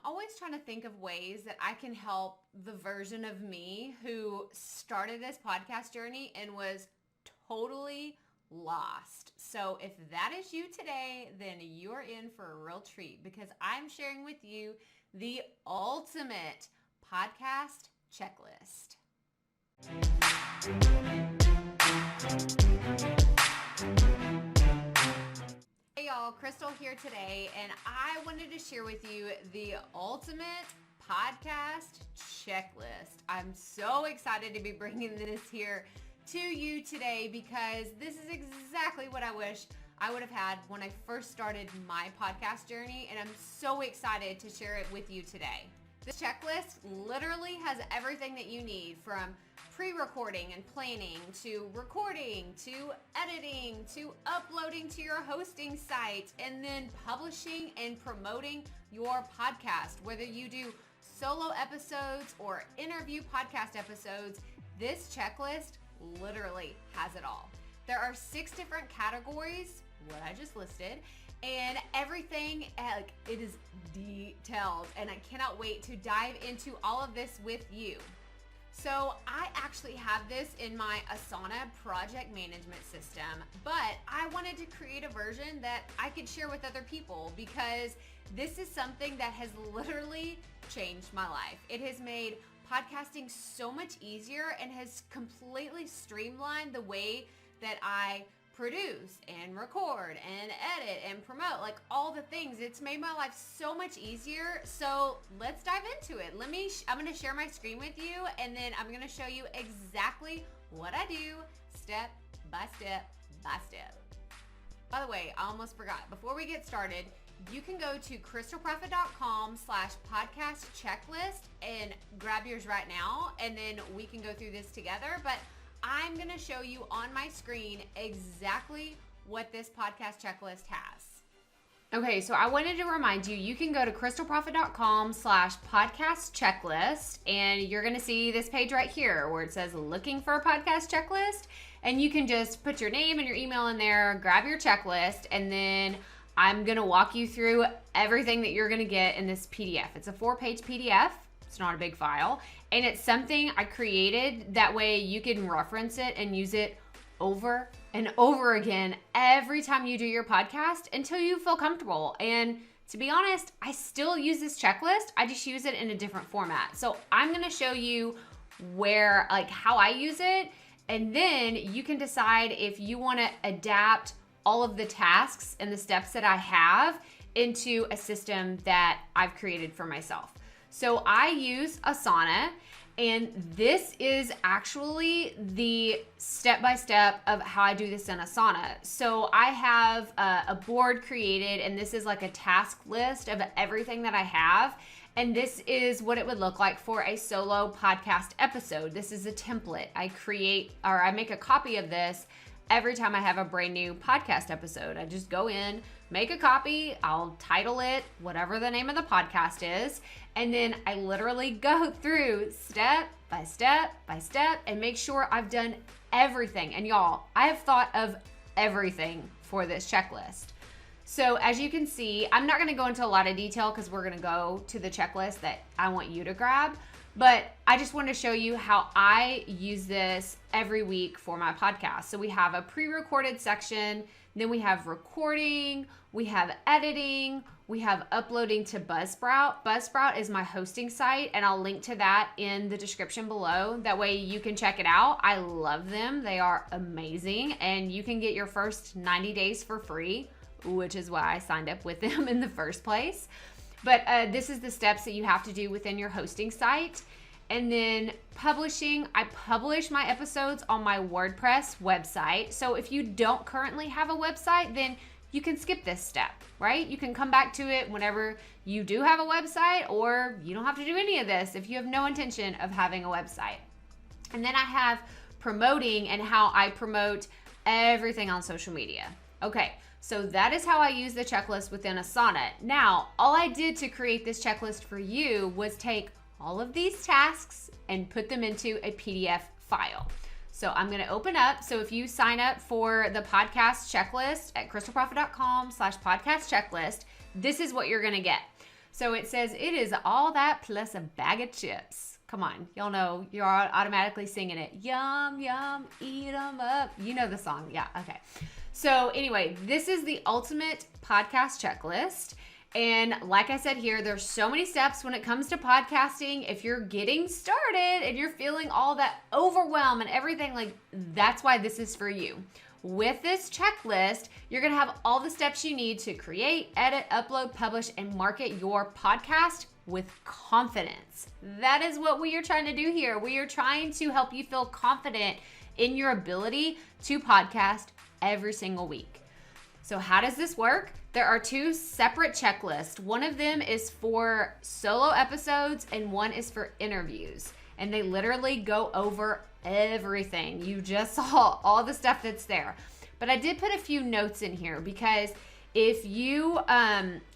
always trying to think of ways that I can help the version of me who started this podcast journey and was totally lost. So if that is you today, then you're in for a real treat because I'm sharing with you the ultimate podcast checklist. Hey y'all, Krystal here today, and I wanted to share with you the ultimate podcast checklist. I'm so excited to be bringing this here to you today because this is exactly what I wish I would have had when I first started my podcast journey, and I'm so excited to share it with you today. This checklist literally has everything that you need, from pre-recording and planning to recording to editing to uploading to your hosting site and then publishing and promoting your podcast. Whether you do solo episodes or interview podcast episodes, this checklist literally has it all. There are 6 different categories, what I just listed, and everything, it is detailed, and I cannot wait to dive into all of this with you. So I actually have this in my Asana project management system, but I wanted to create a version that I could share with other people because this is something that has literally changed my life. It has made podcasting so much easier and has completely streamlined the way that I produce and record and edit and promote, like all the things. It's made my life so much easier. So let's dive into it. I'm going to share my screen with you, and then I'm going to show you exactly what I do step by step by step. By the way, I almost forgot. Before we get started, you can go to krystalproffitt.com/podcast checklist and grab yours right now, and then we can go through this together. But I'm going to show you on my screen exactly what this podcast checklist has. Okay, so I wanted to remind you, you can go to krystalproffitt.com/podcast checklist, and you're going to see this page right here where it says looking for a podcast checklist, and you can just put your name and your email in there, grab your checklist, and then I'm going to walk you through everything that you're going to get in this PDF. It's a 4-page PDF. It's not a big file. And it's something I created that way you can reference it and use it over and over again every time you do your podcast until you feel comfortable. And to be honest, I still use this checklist. I just use it in a different format. So I'm going to show you how I use it. And then you can decide if you want to adapt all of the tasks and the steps that I have into a system that I've created for myself. So I use Asana, and this is actually the step-by-step of how I do this in Asana. So I have a board created, and this is like a task list of everything that I have. And this is what it would look like for a solo podcast episode. This is a template. I make a copy of this every time I have a brand new podcast episode. I just go in, make a copy, I'll title it whatever the name of the podcast is, and then I literally go through step by step by step and make sure I've done everything. And y'all, I have thought of everything for this checklist. So as you can see, I'm not going to go into a lot of detail because we're going to go to the checklist that I want you to grab. But I just want to show you how I use this every week for my podcast. So we have a pre-recorded section, then we have recording, we have editing, we have uploading to Buzzsprout. Buzzsprout is my hosting site, and I'll link to that in the description below. That way you can check it out. I love them. They are amazing, and you can get your first 90 days for free, which is why I signed up with them in the first place. But this is the steps that you have to do within your hosting site. And then publishing, I publish my episodes on my WordPress website. So if you don't currently have a website, then you can skip this step, right? You can come back to it whenever you do have a website, or you don't have to do any of this if you have no intention of having a website. And then I have promoting and how I promote everything on social media. Okay, so that is how I use the checklist within Asana. Now, all I did to create this checklist for you was take all of these tasks and put them into a PDF file. So I'm going to open up. So if you sign up for the podcast checklist at krystalproffitt.com/podcast checklist, this is what you're going to get. So it says it is all that plus a bag of chips. Come on, y'all know, you're automatically singing it. Yum, yum, eat 'em up. You know the song. Yeah, okay. So anyway, this is the ultimate podcast checklist. And like I said here, there's so many steps when it comes to podcasting. If you're getting started and you're feeling all that overwhelm and everything, like that's why this is for you. With this checklist, you're going to have all the steps you need to create, edit, upload, publish, and market your podcast with confidence. That is what we are trying to do here. We are trying to help you feel confident in your ability to podcast every single week. So how does this work? There are 2 separate checklists. One of them is for solo episodes and one is for interviews. And they literally go over everything. You just saw all the stuff that's there. But I did put a few notes in here because if you,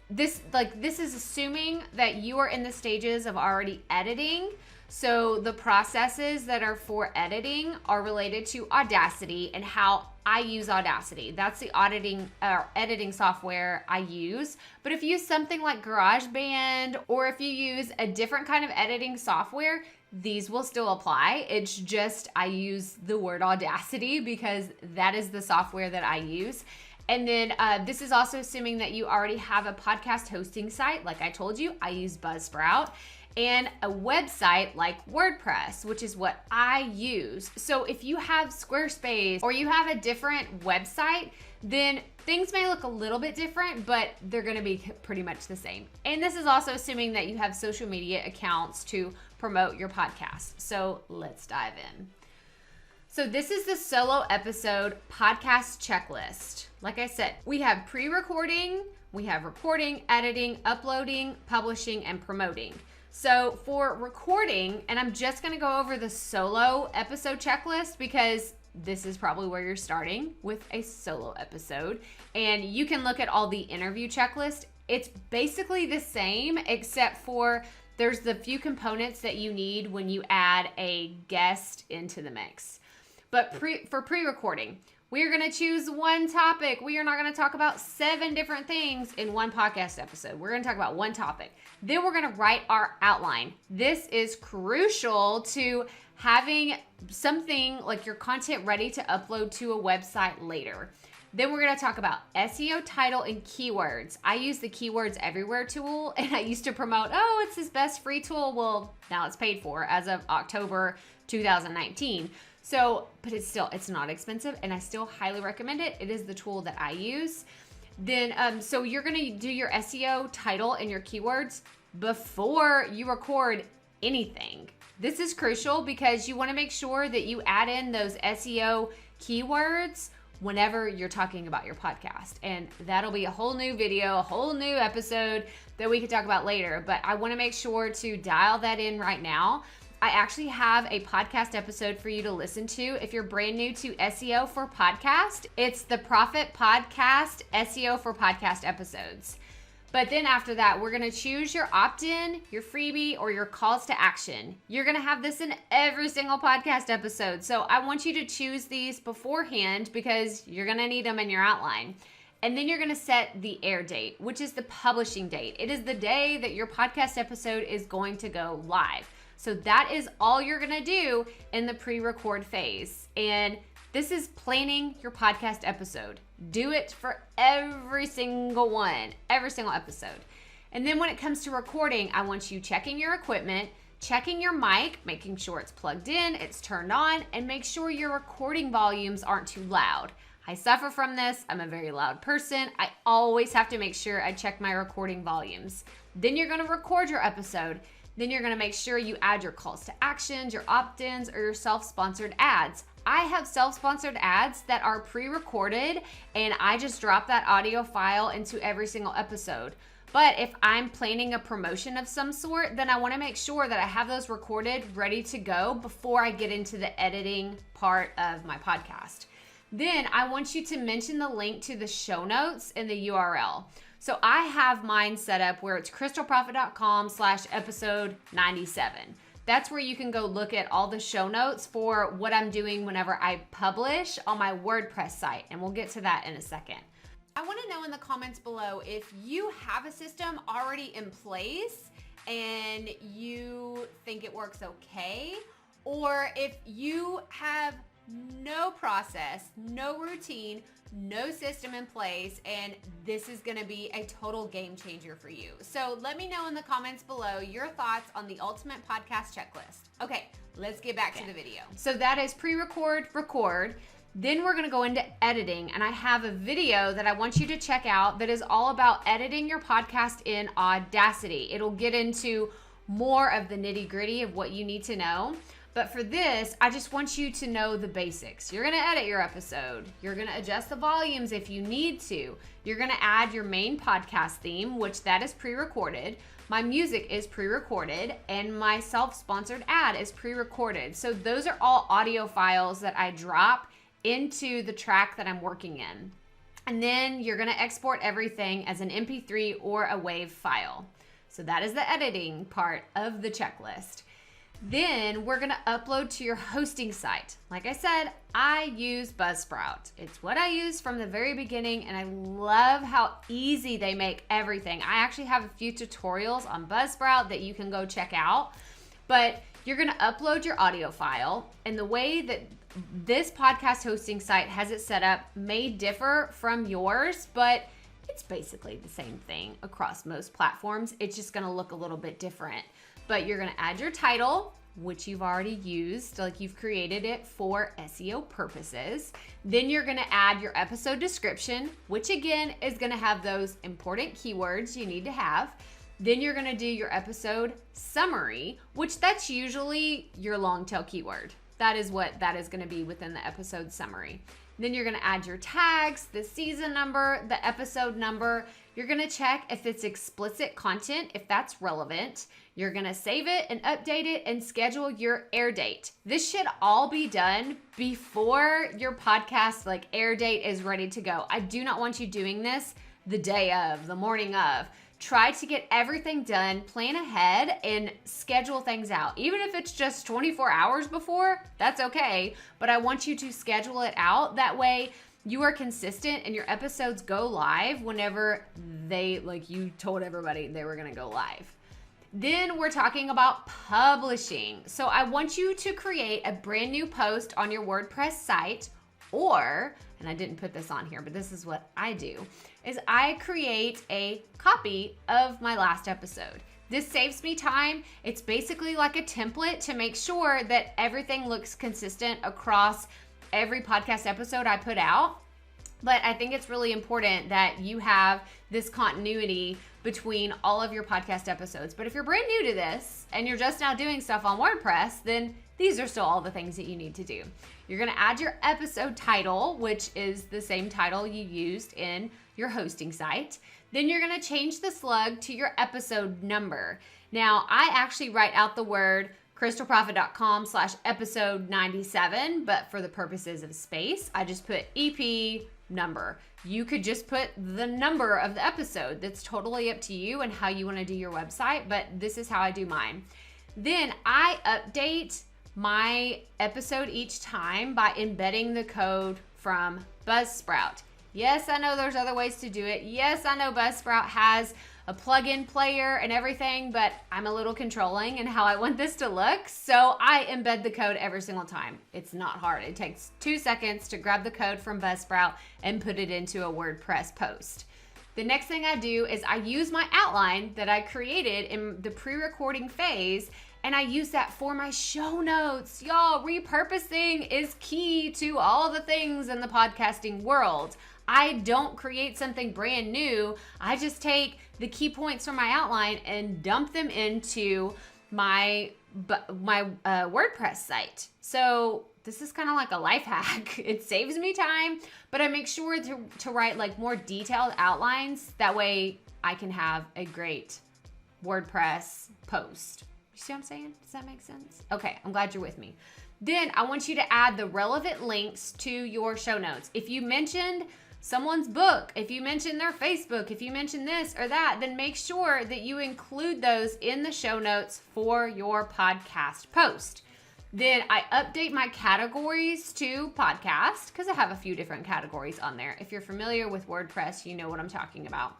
this is assuming that you are in the stages of already editing. So the processes that are for editing are related to Audacity and how I use Audacity. That's the editing software I use. But if you use something like GarageBand or if you use a different kind of editing software, these will still apply. It's just I use the word Audacity because that is the software that I use. And then this is also assuming that you already have a podcast hosting site. Like I told you, I use Buzzsprout. And a website like WordPress, which is what I use. So if you have Squarespace or you have a different website, then things may look a little bit different, but they're going to be pretty much the same. And this is also assuming that you have social media accounts to promote your podcast. So let's dive in. So this is the solo episode podcast checklist. Like I said, we have pre-recording, we have recording, editing, uploading, publishing, and promoting. So for recording, and I'm just going to go over the solo episode checklist because this is probably where you're starting with a solo episode. And you can look at all the interview checklist. It's basically the same except for there's the few components that you need when you add a guest into the mix. But for pre-recording, we are going to choose one topic. We are not going to talk about 7 different things in one podcast episode. We're going to talk about one topic. Then we're going to write our outline. This is crucial to having something like your content ready to upload to a website later. Then we're going to talk about SEO, title, and keywords. I use the Keywords Everywhere tool, and I used to promote, oh, it's his best free tool. Well, now it's paid for as of October 2019. So, but it's not expensive, and I still highly recommend it. It is the tool that I use. Then, so you're going to do your SEO, title, and your keywords before you record anything. This is crucial because you want to make sure that you add in those SEO keywords whenever you're talking about your podcast. And that'll be a whole new video, a whole new episode that we could talk about later. But I want to make sure to dial that in right now. I actually have a podcast episode for you to listen to if you're brand new to SEO for podcast. It's the Proffitt Podcast SEO for podcast episodes. But then after that, we're going to choose your opt-in, your freebie, or your calls to action. You're going to have this in every single podcast episode. So I want you to choose these beforehand because you're going to need them in your outline. And then you're going to set the air date, which is the publishing date. It is the day that your podcast episode is going to go live. So that is all you're going to do in the pre-record phase. And this is planning your podcast episode. Do it for every single one, every single episode. And then when it comes to recording, I want you checking your equipment, checking your mic, making sure it's plugged in, it's turned on, and make sure your recording volumes aren't too loud. I suffer from this. I'm a very loud person. I always have to make sure I check my recording volumes. Then you're going to record your episode. Then you're going to make sure you add your calls to actions, your opt-ins, or your self-sponsored ads. I have self-sponsored ads that are pre-recorded, and I just drop that audio file into every single episode. But if I'm planning a promotion of some sort, then I want to make sure that I have those recorded, ready to go before I get into the editing part of my podcast. Then I want you to mention the link to the show notes in the URL. So I have mine set up where it's krystalproffitt.com/episode 97. That's where you can go look at all the show notes for what I'm doing whenever I publish on my WordPress site. And we'll get to that in a second. I want to know in the comments below if you have a system already in place and you think it works okay, or if you have no process, no routine, no system in place, and this is gonna be a total game changer for you. So let me know in the comments below your thoughts on the ultimate podcast checklist. Okay, let's get back to the video. So that is pre-record, record. Then we're gonna go into editing, and I have a video that I want you to check out that is all about editing your podcast in Audacity. It'll get into more of the nitty-gritty of what you need to know. But for this, I just want you to know the basics. You're gonna edit your episode. You're gonna adjust the volumes if you need to. You're gonna add your main podcast theme, which that is pre-recorded. My music is pre-recorded, and my self-sponsored ad is pre-recorded. So those are all audio files that I drop into the track that I'm working in. And then you're gonna export everything as an MP3 or a WAV file. So that is the editing part of the checklist. Then we're gonna upload to your hosting site. Like I said, I use Buzzsprout. It's what I use from the very beginning, and I love how easy they make everything. I actually have a few tutorials on Buzzsprout that you can go check out, but you're gonna upload your audio file, and the way that this podcast hosting site has it set up may differ from yours, but it's basically the same thing across most platforms. It's just gonna look a little bit different. But you're gonna add your title, which you've already used, like you've created it for SEO purposes. Then you're gonna add your episode description, which again is gonna have those important keywords you need to have. Then you're gonna do your episode summary, which that's usually your long tail keyword. That is what that is gonna be within the episode summary. Then you're gonna add your tags, the season number, the episode number. You're gonna check if it's explicit content, if that's relevant. You're gonna save it and update it and schedule your air date. This should all be done before your podcast air date is ready to go. I do not want you doing this the day of, the morning of. Try to get everything done, plan ahead, and schedule things out. Even if it's just 24 hours before, that's okay. But I want you to schedule it out. That way you are consistent and your episodes go live whenever you told everybody they were gonna go live. Then we're talking about publishing. So I want you to create a brand new post on your WordPress site, or, and I didn't put this on here, but this is what I do, is I create a copy of my last episode. This saves me time. It's basically like a template to make sure that everything looks consistent across every podcast episode I put out. But I think it's really important that you have this continuity between all of your podcast episodes. But if you're brand new to this and you're just now doing stuff on WordPress, then these are still all the things that you need to do. You're gonna add your episode title, which is the same title you used in your hosting site. Then you're gonna change the slug to your episode number. Now, I actually write out the word krystalproffitt.com/episode 97, but for the purposes of space, I just put EP number. You could just put the number of the episode. That's totally up to you and how you want to do your website, but this is how I do mine. Then I update my episode each time by embedding the code from Buzzsprout. Yes, I know there's other ways to do it. Yes, I know Buzzsprout has a plugin player and everything, but I'm a little controlling in how I want this to look. So I embed the code every single time. It's not hard. It takes 2 seconds to grab the code from Buzzsprout and put it into a WordPress post. The next thing I do is I use my outline that I created in the pre-recording phase, and I use that for my show notes. Y'all, repurposing is key to all the things in the podcasting world. I don't create something brand new. I just take the key points from my outline and dump them into my WordPress site. So this is kind of like a life hack. It saves me time, but I make sure to write more detailed outlines. That way I can have a great WordPress post. You see what I'm saying? Does that make sense? Okay, I'm glad you're with me. Then I want you to add the relevant links to your show notes. If you mentioned someone's book, if you mention their Facebook, if you mention this or that, then make sure that you include those in the show notes for your podcast post. Then I update my categories to podcast because I have a few different categories on there. If you're familiar with WordPress, you know what I'm talking about.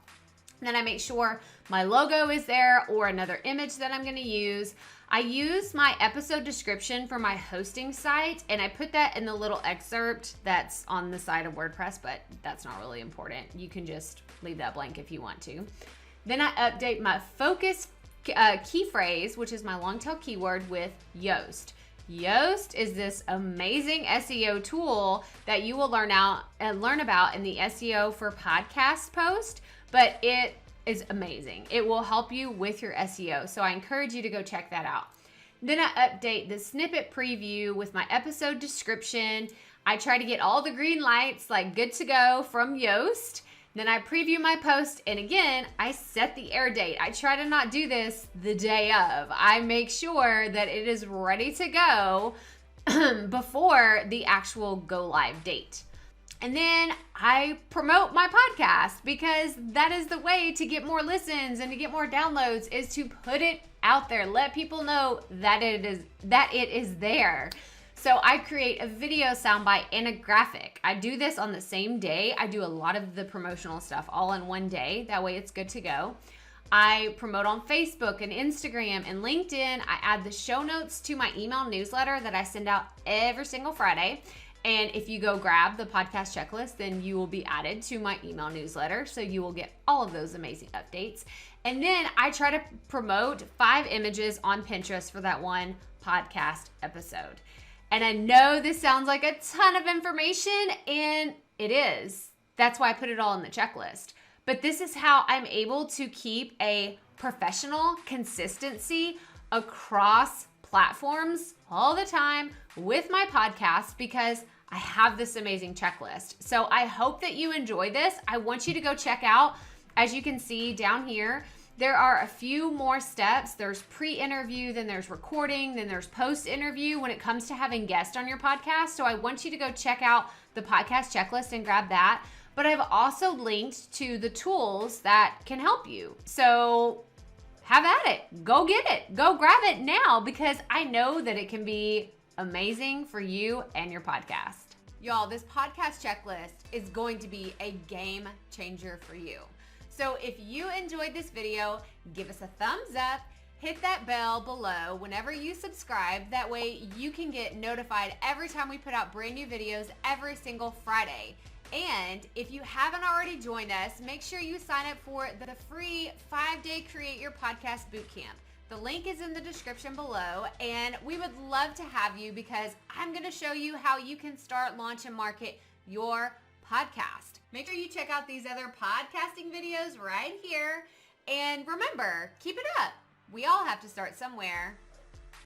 Then I make sure my logo is there or another image that I'm going to use. I use my episode description for my hosting site, and I put that in the little excerpt that's on the side of WordPress, but that's not really important. You can just leave that blank if you want to. Then I update my focus key phrase, which is my long tail keyword, with Yoast. Yoast is this amazing SEO tool that you will learn about in the SEO for podcast post, but it is amazing. It will help you with your SEO, so I encourage you to go check that out. Then I update the snippet preview with my episode description. I try to get all the green lights, like good to go, from Yoast. Then I preview my post, and again, I set the air date. I try to not do this the day of. I make sure that it is ready to go before the actual go live date. And then I promote my podcast, because that is the way to get more listens and to get more downloads, is to put it out there. Let people know that it is there. So I create a video soundbite and a graphic. I do this on the same day. I do a lot of the promotional stuff all in one day. That way it's good to go. I promote on Facebook and Instagram and LinkedIn. I add the show notes to my email newsletter that I send out every single Friday. And if you go grab the podcast checklist, then you will be added to my email newsletter. So you will get all of those amazing updates. And then I try to promote 5 images on Pinterest for that one podcast episode. And I know this sounds like a ton of information, and it is. That's why I put it all in the checklist. But this is how I'm able to keep a professional consistency across platforms all the time with my podcast, because I have this amazing checklist. So I hope that you enjoy this. I want you to go check out, as you can see down here, there are a few more steps. There's pre-interview, then there's recording, then there's post-interview when it comes to having guests on your podcast. So I want you to go check out the podcast checklist and grab that. But I've also linked to the tools that can help you. So have at it. Go get it. Go grab it now, because I know that it can be amazing for you and your podcast. Y'all, this podcast checklist is going to be a game changer for you. So if you enjoyed this video, give us a thumbs up, hit that bell below whenever you subscribe. That way you can get notified every time we put out brand new videos every single Friday. And if you haven't already joined us, make sure you sign up for the free 5-day Create Your Podcast Bootcamp. The link is in the description below, and we would love to have you, because I'm going to show you how you can start, launch, and market your podcast. Make sure you check out these other podcasting videos right here. And remember, keep it up. We all have to start somewhere.